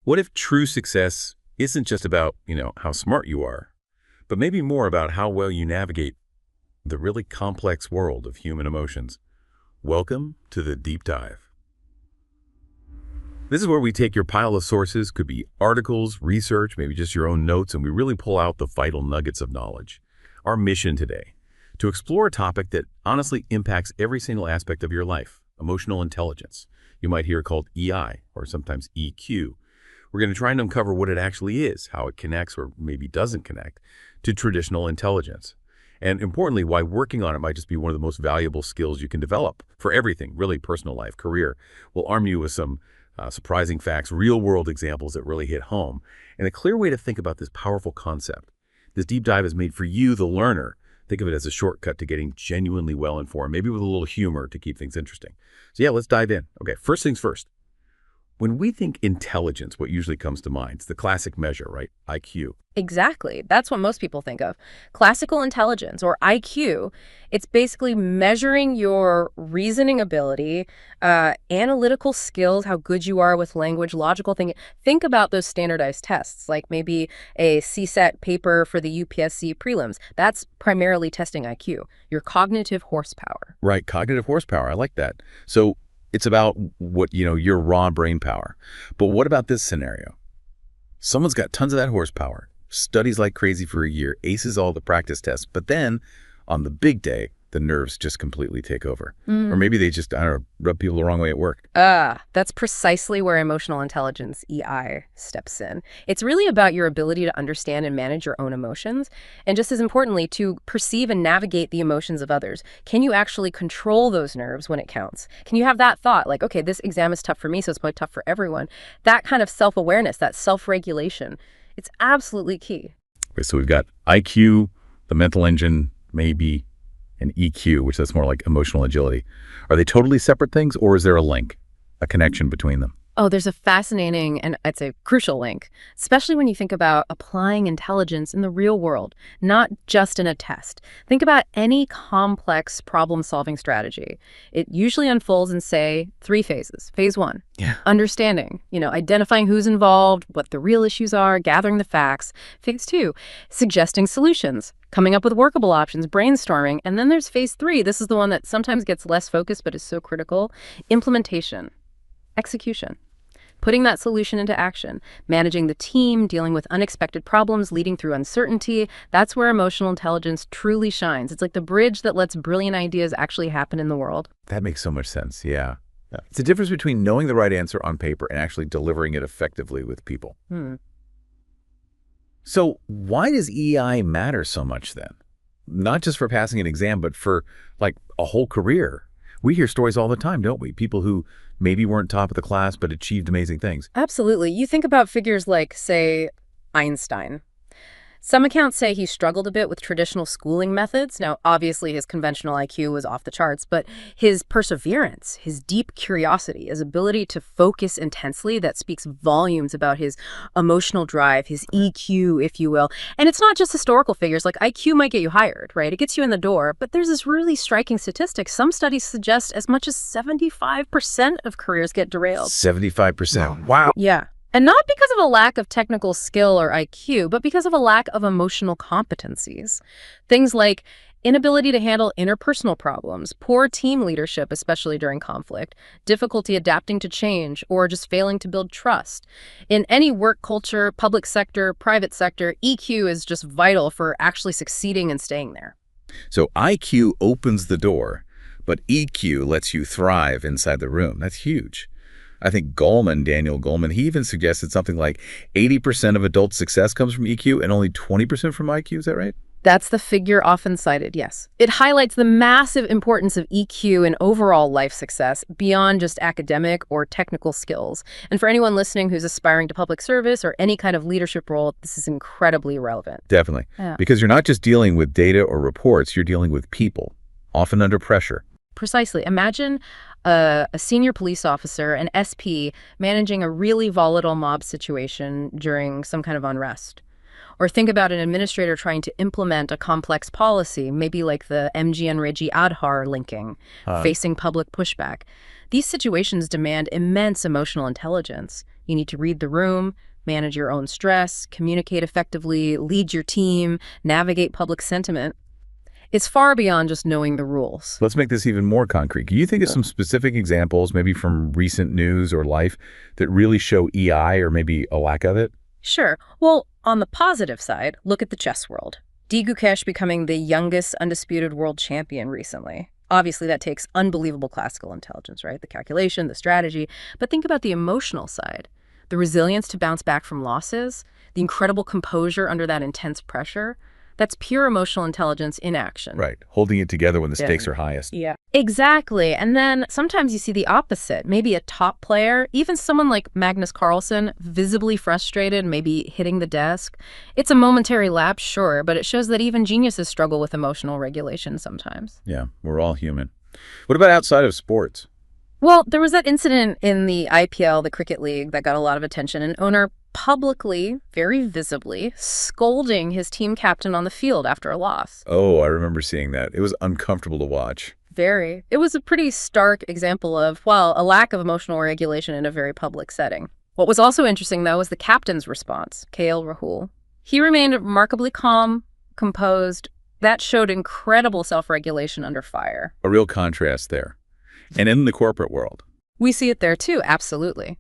What if true success isn't just about, how smart you are, but maybe more about how well you navigate the really complex world of human emotions? Welcome to the Deep Dive. This is where we take your pile of sources, could be articles, research, maybe just your own notes, and we really pull out the vital nuggets of knowledge. Our mission today, to explore a topic that honestly impacts every single aspect of your life, emotional intelligence. You might hear it called EI, or sometimes EQ. We're going to try and uncover what it actually is, how it connects or maybe doesn't connect to traditional intelligence. And importantly, why working on it might just be one of the most valuable skills you can develop for everything, really personal life, career. We'll arm you with some surprising facts, real-world examples that really hit home, and a clear way to think about this powerful concept. This deep dive is made for you, the learner. Think of it as a shortcut to getting genuinely well-informed, maybe with a little humor to keep things interesting. So yeah, let's dive in. Okay, first things first. When we think intelligence, what usually comes to mind? It's the classic measure, right? IQ. Exactly. That's what most people think of. Classical intelligence, or IQ, it's basically measuring your reasoning ability, analytical skills, how good you are with language, logical thinking. Think about those standardized tests, like maybe a CSAT paper for the UPSC prelims. That's primarily testing IQ, your cognitive horsepower. Right, cognitive horsepower. I like that. So it's about your raw brain power. But what about this scenario? Someone's got tons of that horsepower, studies like crazy for a year, aces all the practice tests, but then on the big day, the nerves just completely take over. Or maybe they just, rub people the wrong way at work. That's precisely where emotional intelligence, EI, steps in. It's really about your ability to understand and manage your own emotions, and just as importantly, to perceive and navigate the emotions of others. Can you actually control those nerves when it counts? Can you have that thought, like, okay, this exam is tough for me, so it's probably tough for everyone. That kind of self-awareness, that self-regulation, it's absolutely key. Okay, so we've got IQ, the mental engine, maybe, and EQ, which that's more like emotional agility. Are they totally separate things, or is there a link, a connection between them? Oh, there's a fascinating and I'd say crucial link, especially when you think about applying intelligence in the real world, not just in a test. Think about any complex problem-solving strategy. It usually unfolds in, say, 3 phases. Phase 1, understanding, identifying who's involved, what the real issues are, gathering the facts. Phase 2, suggesting solutions, coming up with workable options, brainstorming. And then there's phase 3. This is the one that sometimes gets less focused but is so critical. Implementation, execution. Putting that solution into action, managing the team, dealing with unexpected problems, leading through uncertainty. That's where emotional intelligence truly shines. It's like the bridge that lets brilliant ideas actually happen in the world. That makes so much sense, yeah. It's the difference between knowing the right answer on paper and actually delivering it effectively with people. So why does EI matter so much then? Not just for passing an exam, but for like a whole career. We hear stories all the time, don't we? People who maybe weren't top of the class but achieved amazing things. Absolutely. You think about figures like, say, Einstein. Some accounts say he struggled a bit with traditional schooling methods. Now, obviously, his conventional IQ was off the charts, but his perseverance, his deep curiosity, his ability to focus intensely, that speaks volumes about his emotional drive, his EQ, if you will. And it's not just historical figures. Like IQ might get you hired, right? It gets you in the door. But there's this really striking statistic. Some studies suggest as much as 75% of careers get derailed. 75%. Wow. Yeah. And not because of a lack of technical skill or IQ, but because of a lack of emotional competencies. Things like inability to handle interpersonal problems, poor team leadership, especially during conflict, difficulty adapting to change, or just failing to build trust. In any work culture, public sector, private sector, EQ is just vital for actually succeeding and staying there. So IQ opens the door, but EQ lets you thrive inside the room. That's huge. I think Daniel Goleman, he even suggested something like 80% of adult success comes from EQ and only 20% from IQ. Is that right? That's the figure often cited, yes. It highlights the massive importance of EQ in overall life success beyond just academic or technical skills. And for anyone listening who's aspiring to public service or any kind of leadership role, this is incredibly relevant. Definitely. Yeah. Because you're not just dealing with data or reports, you're dealing with people, often under pressure. Precisely. Imagine a senior police officer, an SP, managing a really volatile mob situation during some kind of unrest. Or think about an administrator trying to implement a complex policy, maybe like the MGN-Reggie Aadhaar linking, facing public pushback. These situations demand immense emotional intelligence. You need to read the room, manage your own stress, communicate effectively, lead your team, navigate public sentiment. It's far beyond just knowing the rules. Let's make this even more concrete. Can you think of some specific examples, maybe from recent news or life, that really show EI or maybe a lack of it? Sure. Well, on the positive side, look at the chess world. D. Gukesh becoming the youngest undisputed world champion recently. Obviously, that takes unbelievable classical intelligence, right? The calculation, the strategy. But think about the emotional side. The resilience to bounce back from losses, the incredible composure under that intense pressure. That's pure emotional intelligence in action. Right. Holding it together when the stakes are highest. Yeah. Exactly. And then sometimes you see the opposite. Maybe a top player, even someone like Magnus Carlsen, visibly frustrated, maybe hitting the desk. It's a momentary lapse, sure, but it shows that even geniuses struggle with emotional regulation sometimes. Yeah, we're all human. What about outside of sports? Well, there was that incident in the IPL, the Cricket League, that got a lot of attention. An owner publicly, very visibly, scolding his team captain on the field after a loss. Oh, I remember seeing that. It was uncomfortable to watch. Very. It was a pretty stark example of, well, a lack of emotional regulation in a very public setting. What was also interesting, though, was the captain's response, KL Rahul. He remained remarkably calm, composed. That showed incredible self-regulation under fire. A real contrast there. And in the corporate world. We see it there, too, absolutely.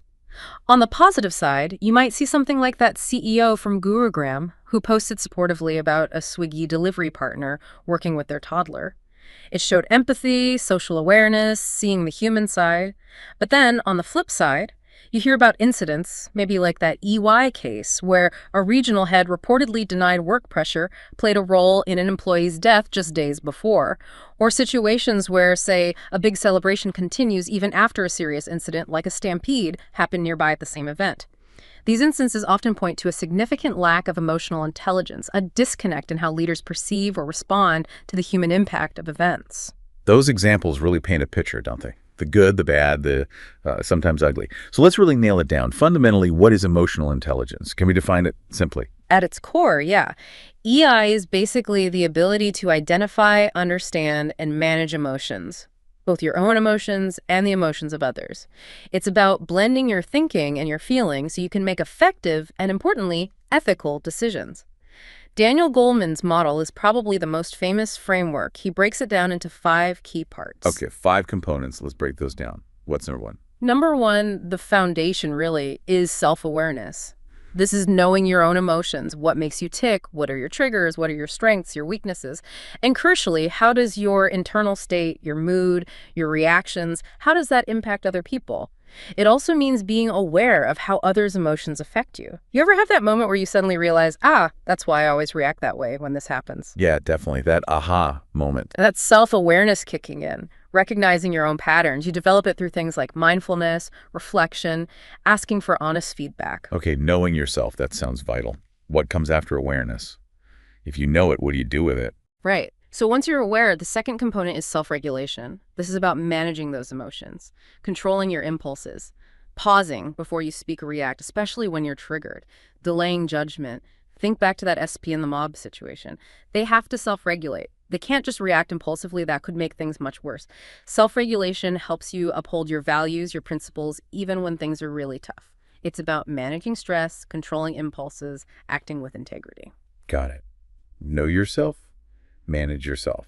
On the positive side, you might see something like that CEO from Gurugram who posted supportively about a Swiggy delivery partner working with their toddler. It showed empathy, social awareness, seeing the human side. But then, on the flip side, you hear about incidents, maybe like that EY case, where a regional head reportedly denied work pressure played a role in an employee's death just days before, or situations where, say, a big celebration continues even after a serious incident like a stampede happened nearby at the same event. These instances often point to a significant lack of emotional intelligence, a disconnect in how leaders perceive or respond to the human impact of events. Those examples really paint a picture, don't they? The good, the bad, the sometimes ugly. So let's really nail it down. Fundamentally, what is emotional intelligence? Can we define it simply? At its core, yeah. EI is basically the ability to identify, understand, and manage emotions, both your own emotions and the emotions of others. It's about blending your thinking and your feelings so you can make effective and, importantly, ethical decisions. Daniel Goleman's model is probably the most famous framework. He breaks it down into 5 key parts. Okay, 5 components. Let's break those down. What's number 1? Number 1, the foundation really, is self-awareness. This is knowing your own emotions. What makes you tick? What are your triggers? What are your strengths, your weaknesses? And crucially, how does your internal state, your mood, your reactions, how does that impact other people? It also means being aware of how others' emotions affect you. You ever have that moment where you suddenly realize, that's why I always react that way when this happens? Yeah, definitely. That aha moment. And that's self-awareness kicking in, recognizing your own patterns. You develop it through things like mindfulness, reflection, asking for honest feedback. Okay, knowing yourself, that sounds vital. What comes after awareness? If you know it, what do you do with it? Right. So once you're aware, the second component is self-regulation. This is about managing those emotions, controlling your impulses, pausing before you speak or react, especially when you're triggered, delaying judgment. Think back to that SP in the mob situation. They have to self-regulate. They can't just react impulsively. That could make things much worse. Self-regulation helps you uphold your values, your principles, even when things are really tough. It's about managing stress, controlling impulses, acting with integrity. Got it. Know yourself. Manage yourself.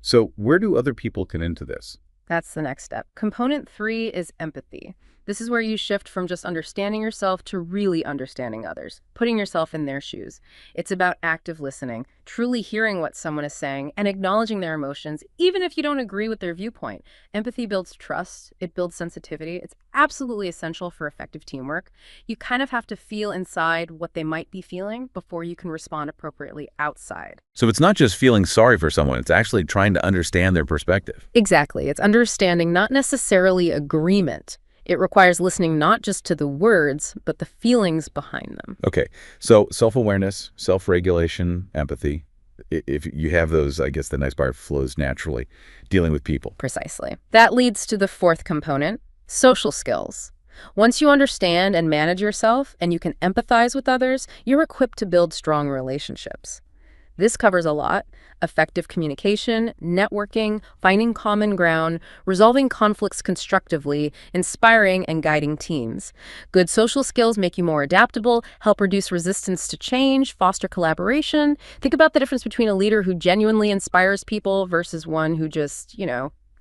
So where do other people come into this? That's the next step. Component 3 is empathy. This is where you shift from just understanding yourself to really understanding others, putting yourself in their shoes. It's about active listening, truly hearing what someone is saying and acknowledging their emotions, even if you don't agree with their viewpoint. Empathy builds trust. It builds sensitivity. It's absolutely essential for effective teamwork. You kind of have to feel inside what they might be feeling before you can respond appropriately outside. So it's not just feeling sorry for someone, it's actually trying to understand their perspective. Exactly. It's understanding, not necessarily agreement. It requires listening not just to the words, but the feelings behind them. Okay, so self-awareness, self-regulation, empathy. If you have those, I guess the next part flows naturally. Dealing with people. Precisely. That leads to the 4th component, social skills. Once you understand and manage yourself and you can empathize with others, you're equipped to build strong relationships. This covers a lot: effective communication, networking, finding common ground, resolving conflicts constructively, inspiring and guiding teams. Good social skills make you more adaptable, help reduce resistance to change, foster collaboration. Think about the difference between a leader who genuinely inspires people versus one who just,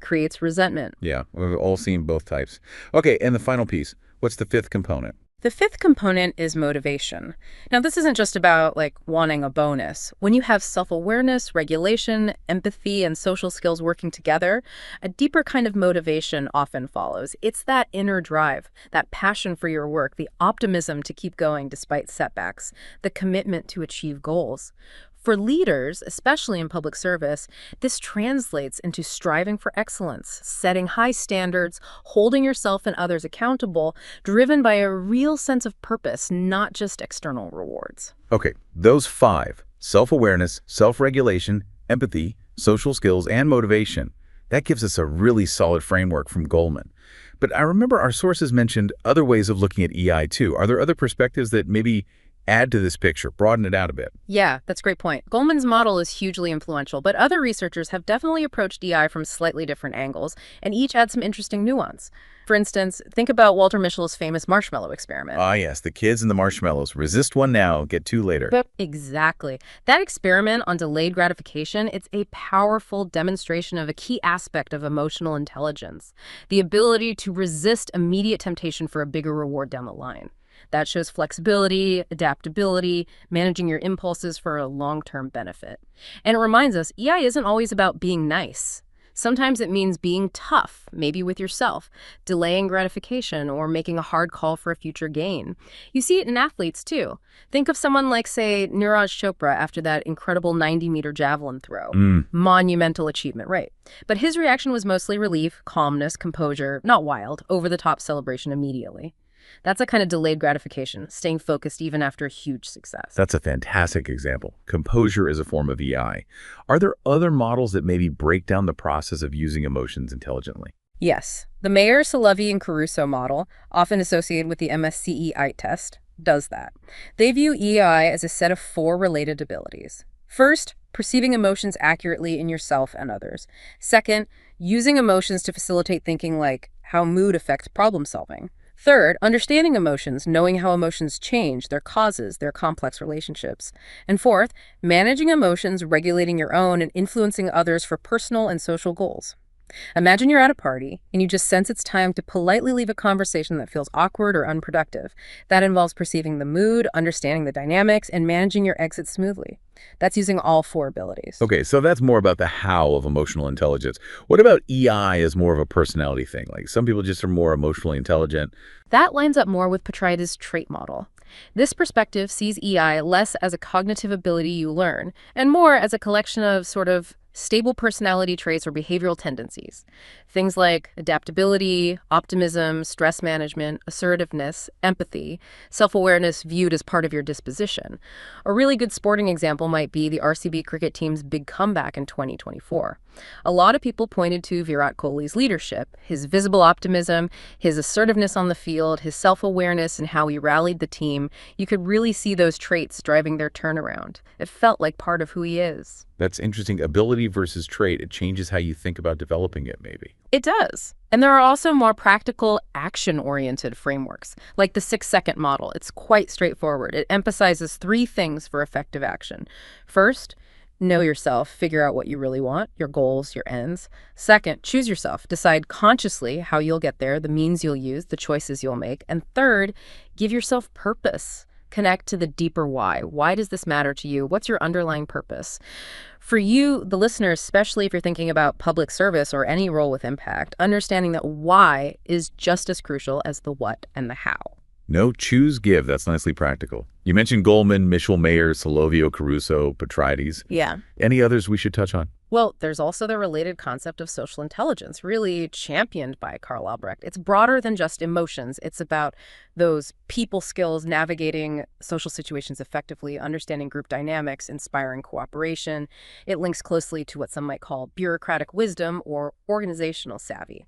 creates resentment. Yeah, we've all seen both types. Okay, and the final piece. What's the fifth component? The fifth component is motivation. Now, this isn't just about wanting a bonus. When you have self-awareness, regulation, empathy, and social skills working together, a deeper kind of motivation often follows. It's that inner drive, that passion for your work, the optimism to keep going despite setbacks, the commitment to achieve goals. For leaders, especially in public service, this translates into striving for excellence, setting high standards, holding yourself and others accountable, driven by a real sense of purpose, not just external rewards. Okay, those five: self-awareness, self-regulation, empathy, social skills, and motivation. That gives us a really solid framework from Goleman. But I remember our sources mentioned other ways of looking at EI too. Are there other perspectives that maybe add to this picture, broaden it out a bit? Yeah, that's a great point. Goleman's model is hugely influential, but other researchers have definitely approached EI from slightly different angles, and each adds some interesting nuance. For instance, think about Walter Mischel's famous marshmallow experiment. Ah, yes, the kids and the marshmallows. Resist one now, get two later. Exactly. That experiment on delayed gratification, it's a powerful demonstration of a key aspect of emotional intelligence, the ability to resist immediate temptation for a bigger reward down the line. That shows flexibility, adaptability, managing your impulses for a long-term benefit. And it reminds us, EI isn't always about being nice. Sometimes it means being tough, maybe with yourself, delaying gratification, or making a hard call for a future gain. You see it in athletes, too. Think of someone like, say, Neeraj Chopra after that incredible 90-meter javelin throw. Monumental achievement, right? But his reaction was mostly relief, calmness, composure, not wild, over-the-top celebration immediately. That's a kind of delayed gratification, staying focused even after a huge success. That's a fantastic example. Composure is a form of EI. Are there other models that maybe break down the process of using emotions intelligently? Yes. The Mayer, Solovey, and Caruso model, often associated with the MSCE-IT test, does that. They view EI as a set of 4 related abilities. First, perceiving emotions accurately in yourself and others. Second, using emotions to facilitate thinking, like how mood affects problem solving. Third, understanding emotions, knowing how emotions change, their causes, their complex relationships. And fourth, managing emotions, regulating your own, and influencing others for personal and social goals. Imagine you're at a party and you just sense it's time to politely leave a conversation that feels awkward or unproductive. That involves perceiving the mood, understanding the dynamics, and managing your exit smoothly. That's using all 4 abilities. Okay, so that's more about the how of emotional intelligence. What about EI as more of a personality thing? Like some people just are more emotionally intelligent. That lines up more with Petraitis' trait model. This perspective sees EI less as a cognitive ability you learn, and more as a collection of sort of stable personality traits or behavioral tendencies. Things like adaptability, optimism, stress management, assertiveness, empathy, self-awareness viewed as part of your disposition. A really good sporting example might be the RCB cricket team's big comeback in 2024. A lot of people pointed to Virat Kohli's leadership, his visible optimism, his assertiveness on the field, his self-awareness, and how he rallied the team. You could really see those traits driving their turnaround. It felt like part of who he is. That's interesting. Ability versus trait. It changes how you think about developing it, maybe. It does. And there are also more practical, action-oriented frameworks, like the 6-second model. It's quite straightforward. It emphasizes 3 things for effective action. First, know yourself, figure out what you really want, your goals, your ends. Second, choose yourself, decide consciously how you'll get there, the means you'll use, the choices you'll make. And third, give yourself purpose. Connect to the deeper why. Why does this matter to you? What's your underlying purpose? For you, the listeners, especially if you're thinking about public service or any role with impact, understanding that why is just as crucial as the what and the how. No, choose, give. That's nicely practical. You mentioned Goleman, Mischel, Mayer, Solovey, Caruso, Petraitis. Yeah. Any others we should touch on? Well, there's also the related concept of social intelligence, really championed by Karl Albrecht. It's broader than just emotions. It's about those people skills, navigating social situations effectively, understanding group dynamics, inspiring cooperation. It links closely to what some might call bureaucratic wisdom or organizational savvy.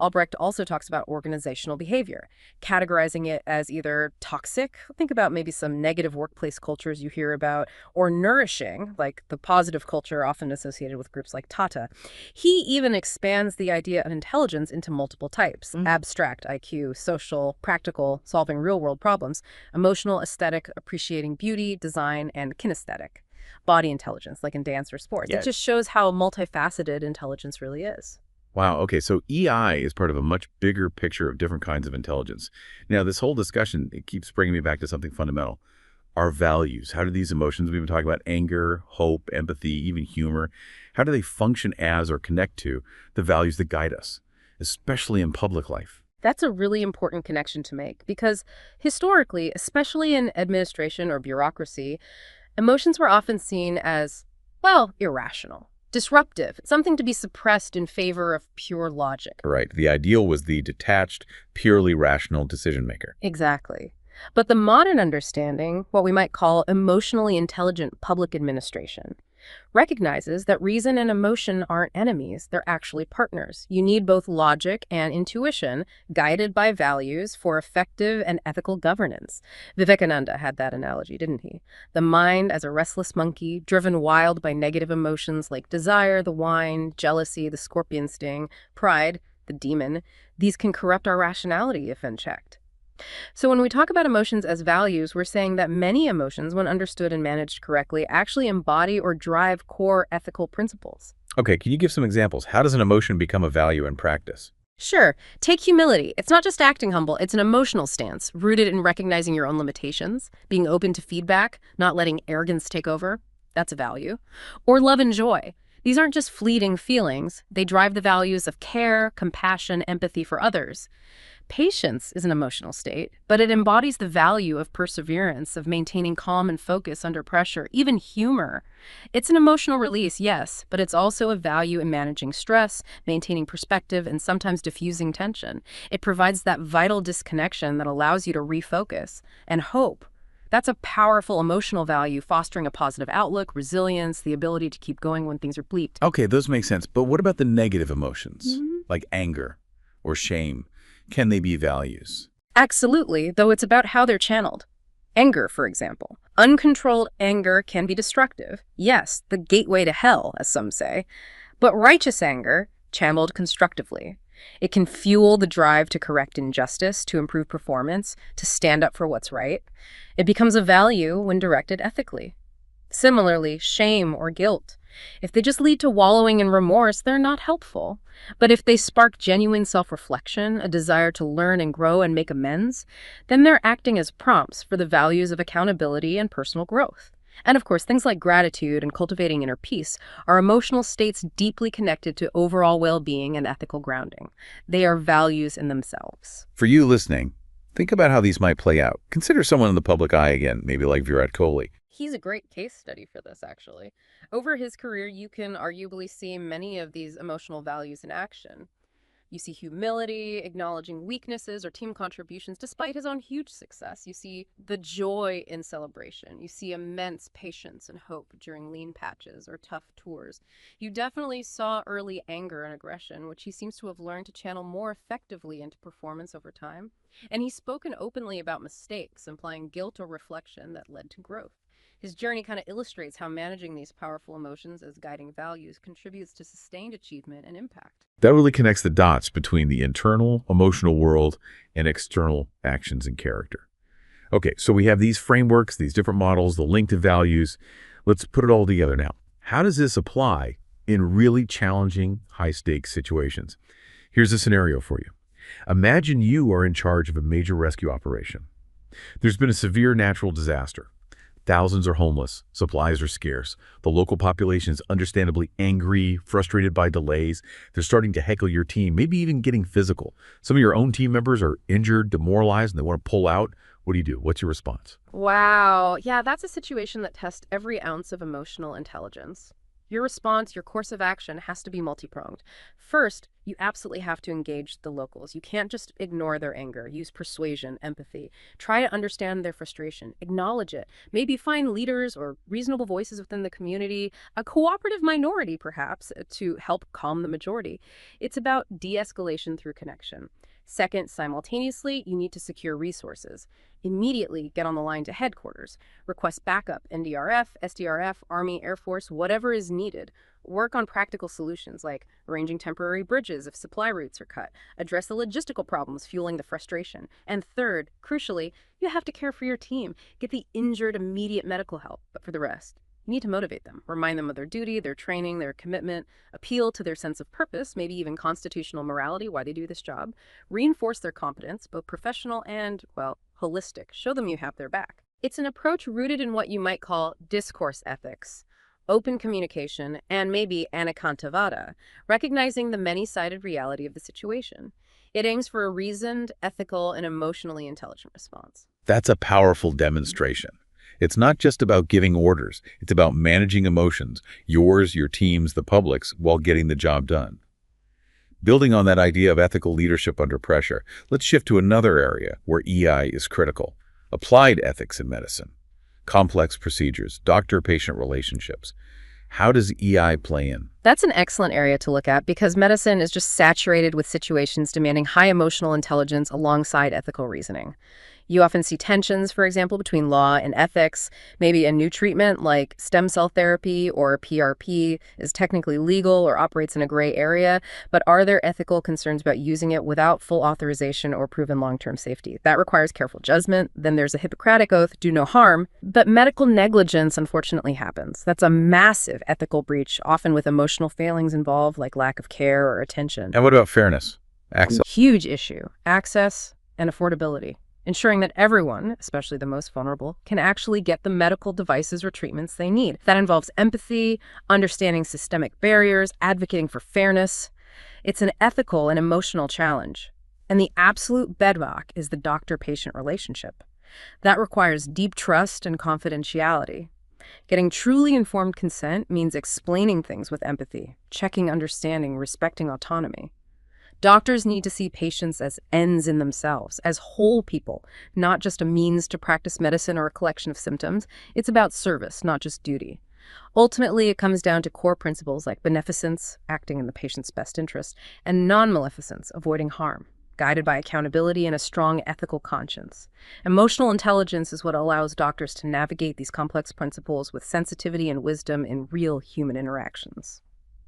Albrecht also talks about organizational behavior, categorizing it as either toxic, think about maybe some negative workplace cultures you hear about, or nourishing, like the positive culture often associated with groups like Tata. He even expands the idea of intelligence into multiple types: abstract IQ, social, practical, solving real-world problems, emotional, aesthetic, appreciating beauty, design, and kinesthetic. Body intelligence, like in dance or sports. Yeah. It just shows how multifaceted intelligence really is. Wow, okay, so EI is part of a much bigger picture of different kinds of intelligence. Now, this whole discussion, it keeps bringing me back to something fundamental. Our values. How do these emotions, we've been talking about anger, hope, empathy, even humor, how do they function as or connect to the values that guide us, especially in public life? That's a really important connection to make because historically, especially in administration or bureaucracy, emotions were often seen as, well, irrational, disruptive, something to be suppressed in favor of pure logic. Right. The ideal was the detached, purely rational decision maker. Exactly. But the modern understanding, what we might call emotionally intelligent public administration, recognizes that reason and emotion aren't enemies, they're actually partners. You need both logic and intuition, guided by values, for effective and ethical governance. Vivekananda had that analogy, didn't he? The mind as a restless monkey, driven wild by negative emotions like desire, the whine, jealousy, the scorpion sting, pride, the demon. These can corrupt our rationality if unchecked. So when we talk about emotions as values, we're saying that many emotions, when understood and managed correctly, actually embody or drive core ethical principles. Okay, can you give some examples? How does an emotion become a value in practice? Sure, take humility. It's not just acting humble, it's an emotional stance, rooted in recognizing your own limitations, being open to feedback, not letting arrogance take over. That's a value. Or love and joy. These aren't just fleeting feelings. They drive the values of care, compassion, empathy for others. Patience is an emotional state, but it embodies the value of perseverance, of maintaining calm and focus under pressure, even humor. It's an emotional release, yes, but it's also a value in managing stress, maintaining perspective, and sometimes diffusing tension. It provides that vital disconnection that allows you to refocus. And hope. That's a powerful emotional value, fostering a positive outlook, resilience, the ability to keep going when things are bleak. Okay, those make sense. But what about the negative emotions, like anger or shame? Can they be values? Absolutely, though it's about how they're channeled. Anger, for example. Uncontrolled anger can be destructive. Yes, the gateway to hell, as some say. But righteous anger, channeled constructively. It can fuel the drive to correct injustice, to improve performance, to stand up for what's right. It becomes a value when directed ethically. Similarly, shame or guilt. If they just lead to wallowing in remorse, they're not helpful. But if they spark genuine self-reflection, a desire to learn and grow and make amends, then they're acting as prompts for the values of accountability and personal growth. And of course, things like gratitude and cultivating inner peace are emotional states deeply connected to overall well-being and ethical grounding. They are values in themselves. For you listening, think about how these might play out. Consider someone in the public eye again, maybe like Virat Kohli. He's a great case study for this, actually. Over his career, you can arguably see many of these emotional values in action. You see humility, acknowledging weaknesses or team contributions despite his own huge success. You see the joy in celebration. You see immense patience and hope during lean patches or tough tours. You definitely saw early anger and aggression, which he seems to have learned to channel more effectively into performance over time. And he's spoken openly about mistakes, implying guilt or reflection that led to growth. His journey kind of illustrates how managing these powerful emotions as guiding values contributes to sustained achievement and impact. That really connects the dots between the internal emotional world and external actions and character. Okay, so we have these frameworks, these different models, the link to values. Let's put it all together now. How does this apply in really challenging, high-stakes situations? Here's a scenario for you. Imagine you are in charge of a major rescue operation. There's been a severe natural disaster. Thousands are homeless. Supplies are scarce. The local population is understandably angry, frustrated by delays. They're starting to heckle your team, maybe even getting physical. Some of your own team members are injured, demoralized, and they want to pull out. What do? What's your response? Wow. Yeah, that's a situation that tests every ounce of emotional intelligence. Your response, your course of action has to be multi-pronged. First, you absolutely have to engage the locals. You can't just ignore their anger. Use persuasion, empathy. Try to understand their frustration. Acknowledge it. Maybe find leaders or reasonable voices within the community, a cooperative minority perhaps, to help calm the majority. It's about de-escalation through connection. Second, simultaneously, you need to secure resources. Immediately get on the line to headquarters. Request backup, NDRF, SDRF, Army, Air Force, whatever is needed. Work on practical solutions like arranging temporary bridges if supply routes are cut. Address the logistical problems fueling the frustration. And third, crucially, you have to care for your team. Get the injured immediate medical help. But for the rest, you need to motivate them, remind them of their duty, their training, their commitment, appeal to their sense of purpose, maybe even constitutional morality, why they do this job, reinforce their competence, both professional and, well, holistic. Show them you have their back. It's an approach rooted in what you might call discourse ethics, open communication, and maybe anekantavada, recognizing the many-sided reality of the situation. It aims for a reasoned, ethical, and emotionally intelligent response. That's a powerful demonstration. It's not just about giving orders. It's about managing emotions, yours, your team's, the public's, while getting the job done. Building on that idea of ethical leadership under pressure, let's shift to another area where EI is critical: applied ethics in medicine. Complex procedures, doctor-patient relationships. How does EI play in? That's an excellent area to look at because medicine is just saturated with situations demanding high emotional intelligence alongside ethical reasoning. You often see tensions, for example, between law and ethics. Maybe a new treatment like stem cell therapy or PRP is technically legal or operates in a gray area, but are there ethical concerns about using it without full authorization or proven long-term safety? That requires careful judgment. Then there's a Hippocratic oath, do no harm. But medical negligence, unfortunately, happens. That's a massive ethical breach, often with emotional failings involved, like lack of care or attention. And what about fairness? Access. Huge issue. Access and affordability. Ensuring that everyone, especially the most vulnerable, can actually get the medical devices or treatments they need. That involves empathy, understanding systemic barriers, advocating for fairness. It's an ethical and emotional challenge. And the absolute bedrock is the doctor-patient relationship. That requires deep trust and confidentiality. Getting truly informed consent means explaining things with empathy, checking understanding, respecting autonomy. Doctors need to see patients as ends in themselves, as whole people, not just a means to practice medicine or a collection of symptoms. It's about service, not just duty. Ultimately, it comes down to core principles like beneficence, acting in the patient's best interest, and non-maleficence, avoiding harm, guided by accountability and a strong ethical conscience. Emotional intelligence is what allows doctors to navigate these complex principles with sensitivity and wisdom in real human interactions.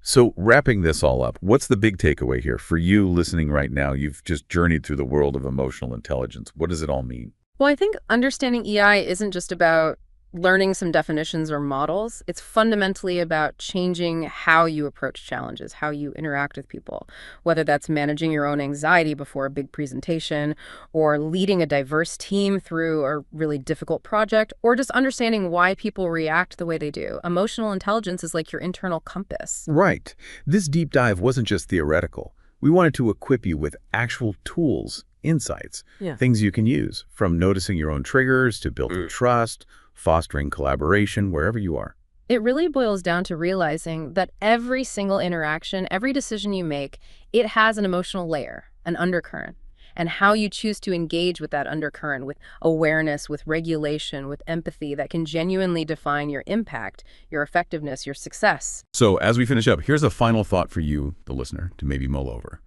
So wrapping this all up, what's the big takeaway here? For you listening right now, you've just journeyed through the world of emotional intelligence. What does it all mean? Well, I think understanding EI isn't just about learning some definitions or models. It's fundamentally about changing how you approach challenges, how you interact with people, whether that's managing your own anxiety before a big presentation or leading a diverse team through a really difficult project, or just understanding why people react the way they do. Emotional intelligence is like your internal compass. Right. This deep dive wasn't just theoretical. We wanted to equip you with actual tools, insights, things you can use, from noticing your own triggers to building trust, fostering collaboration wherever you are. It really boils down to realizing that every single interaction, every decision you make, it has an emotional layer, an undercurrent, and how you choose to engage with that undercurrent, with awareness, with regulation, with empathy, that can genuinely define your impact, your effectiveness, your success. So as we finish up, here's a final thought for you, the listener, to maybe mull over.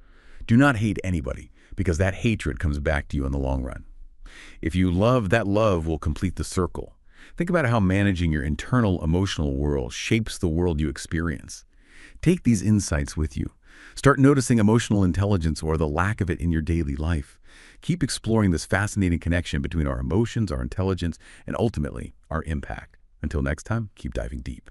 Do not hate anybody, because that hatred comes back to you in the long run. If you love, that love will complete the circle. Think about how managing your internal emotional world shapes the world you experience. Take these insights with you. Start noticing emotional intelligence or the lack of it in your daily life. Keep exploring this fascinating connection between our emotions, our intelligence, and ultimately, our impact. Until next time, keep diving deep.